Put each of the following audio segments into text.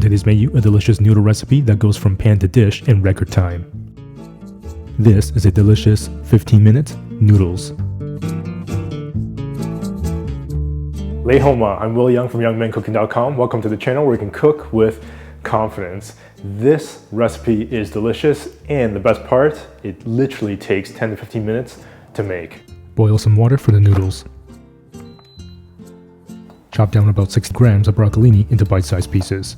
On today's menu, a delicious noodle recipe that goes from pan to dish in record time. This is a delicious 15-minute noodles. Leihoma, I'm Yeung from YoungMenCooking.com. Welcome to the channel where you can cook with confidence. This recipe is delicious, and the best part, it literally takes 10 to 15 minutes to make. Boil some water for the noodles. Chop down about 6 grams of broccolini into bite-sized pieces.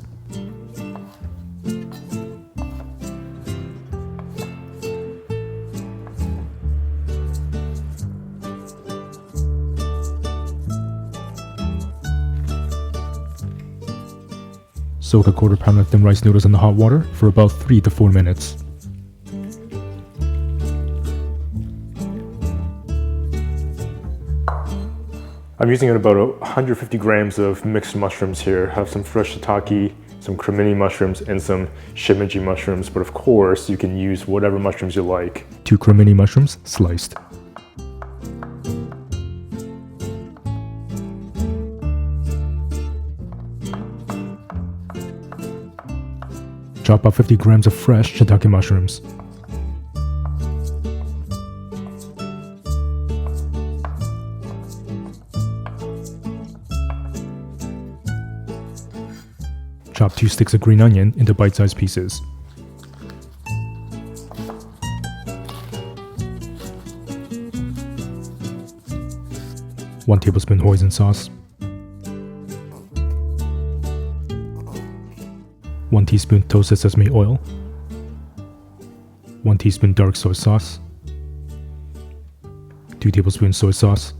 Soak a quarter pound of thin rice noodles in the hot water for about 3 to 4 minutes. I'm using about 150 grams of mixed mushrooms here. I have some fresh shiitake, some cremini mushrooms, and some shimeji mushrooms, but of course you can use whatever mushrooms you like. 2 cremini mushrooms sliced. Chop up 50 grams of fresh shiitake mushrooms. Chop 2 sticks of green onion into bite-sized pieces. One tablespoon hoisin sauce. 1 teaspoon toasted sesame oil. 1 teaspoon dark soy sauce. 2 tablespoons soy sauce.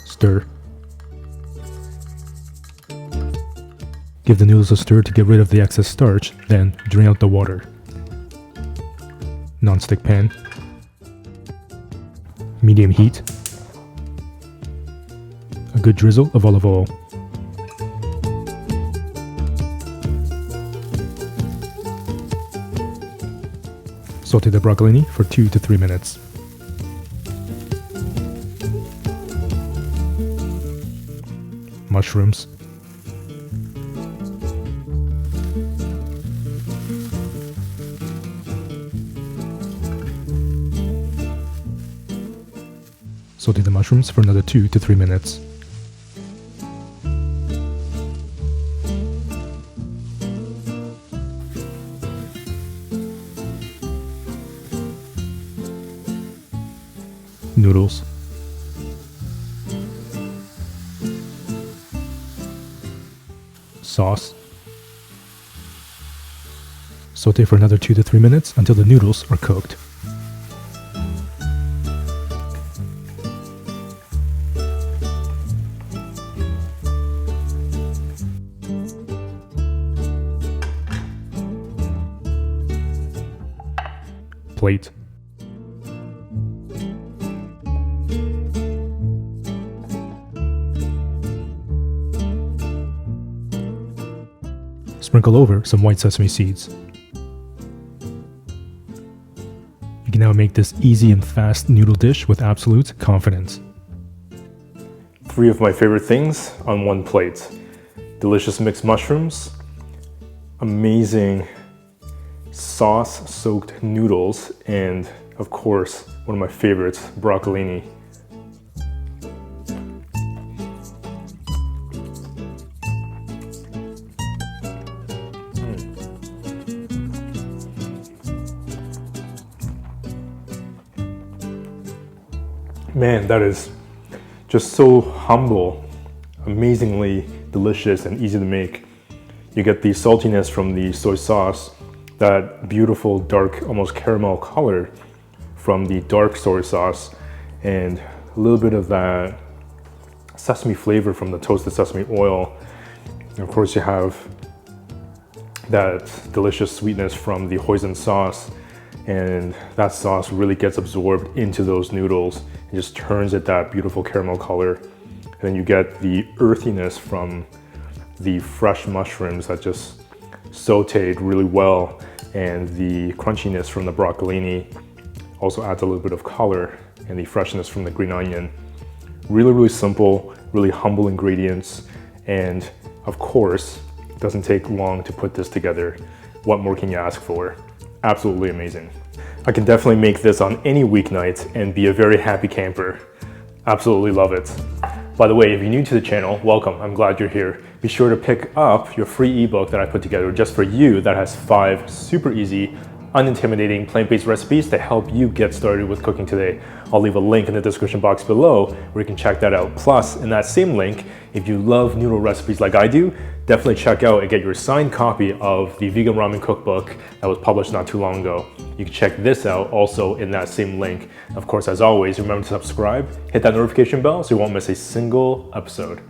Stir. Give the noodles a stir to get rid of the excess starch, then drain out the water. Non-stick pan. Medium heat. A good drizzle of olive oil. Saute the broccolini for 2 to 3 minutes. Mushrooms. Saute the mushrooms for another 2 to 3 minutes. Noodles. Sauce. Saute for another 2 to 3 minutes until the noodles are cooked. Plate. Sprinkle over some white sesame seeds. You can now make this easy and fast noodle dish with absolute confidence. 3 of my favorite things on one plate. Delicious mixed mushrooms, amazing sauce-soaked noodles, and of course, one of my favorites, broccolini. Man, that is just so humble, amazingly delicious and easy to make. You get the saltiness from the soy sauce, that beautiful dark, almost caramel color from the dark soy sauce, and a little bit of that sesame flavor from the toasted sesame oil. And of course you have that delicious sweetness from the hoisin sauce, and that sauce really gets absorbed into those noodles and just turns it that beautiful caramel color. And then you get the earthiness from the fresh mushrooms that just sauteed really well, and the crunchiness from the broccolini also adds a little bit of color, and the freshness from the green onion. Really, really simple, really humble ingredients, and of course, it doesn't take long to put this together. What more can you ask for? Absolutely amazing. I can definitely make this on any weeknight and be a very happy camper. Absolutely love it. By the way, if you're new to the channel, welcome. I'm glad you're here. Be sure to pick up your free ebook that I put together just for you that has 5 super easy, unintimidating plant-based recipes to help you get started with cooking today. I'll leave a link in the description box below where you can check that out. Plus, in that same link, if you love noodle recipes like I do, definitely check out and get your signed copy of the vegan ramen cookbook that was published not too long ago. You can check this out also in that same link. Of course, as always, remember to subscribe, hit that notification bell so you won't miss a single episode.